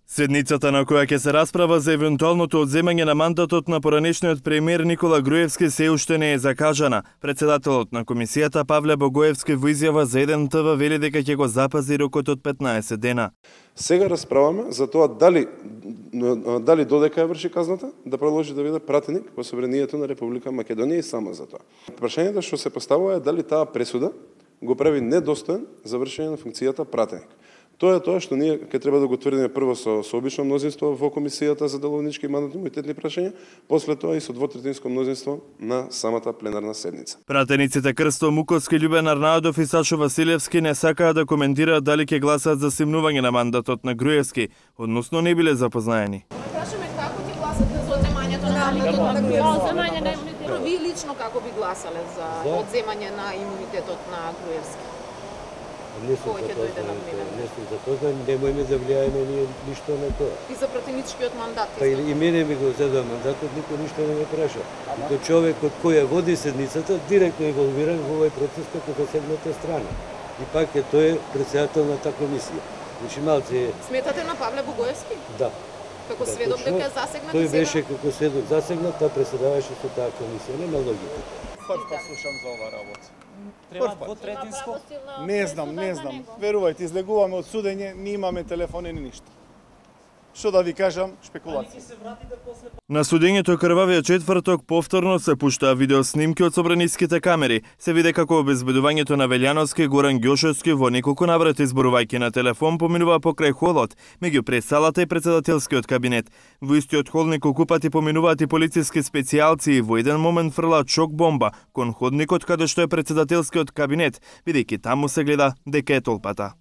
Седницата на која ќе се расправа за евентуалното одземање на мандатот на поранешниот премиер Никола Груевски се уште не е закажана. Председателот на комисијата Павле Богоевски во изјава за 1 ТВ вели дека ќе го запази рокот од 15 дена. Сега расправаме за тоа дали додека ја врши казната, да продолжи да биде пратеник во собранието на Република Македонија и само за тоа. Прашањето што се поставува е дали таа пресуда го прави недостоен за вршење на функцијата пратеник. Тоа е тоа што ние ќе треба да го утврдиме прво со обично мнозинство во комисијата за деловнички и мандатно-имунитетни прашања, после тоа и со двотретинско мнозинство на самата пленарна седница. Пратениците Крсто Муковски, Љубен Арнаудов и Сашо Василевски не сакаат да коментираат дали ќе гласаат за симнување на мандатот на Груевски, односно не биле запознаени. Прашаме како ќе гласате за одземањето на мандатот на Груевски? Вие лично како би гласале за одземање на имунитетот на Груевски? Не сум запознан, немојме да влијаеме ние ништо на тоа. И за пратеничкиот мандат? Па и мене ми го зедва мандатот, никој ништо не ме праша. И човекот кој ја води седницата директно инволвиран во овој процес како засегната страна. И пак е тој председател на таа комисија. Значи малце... Сметате на Павле Богоевски? Да. Како сведок дека е засегнат? Тој беше како сведок засегнат, таа преседаваше со таа комисија, нема логика. Прв пат слушам за ова работа. Не знам. Верувајте, излегуваме од судење, не имаме телефони ни ништо. Што да ви кажам, шпекулација. На судењето крвавиот четврток повторно се пуштаа видеоснимки од собраниските камери. Се виде како обезбедувањето на Велјановски и Горан Ѓошевски во неколку наврати зборувајќи на телефон поминува покрај холот, меѓу пресалата и председателскиот кабинет. Во истиот хол неколку пати поминуваат и полициски специјалци и во еден момент фрлаат шок бомба кон ходникот каде што е председателскиот кабинет, бидејќи таму се гледа дека е толпата.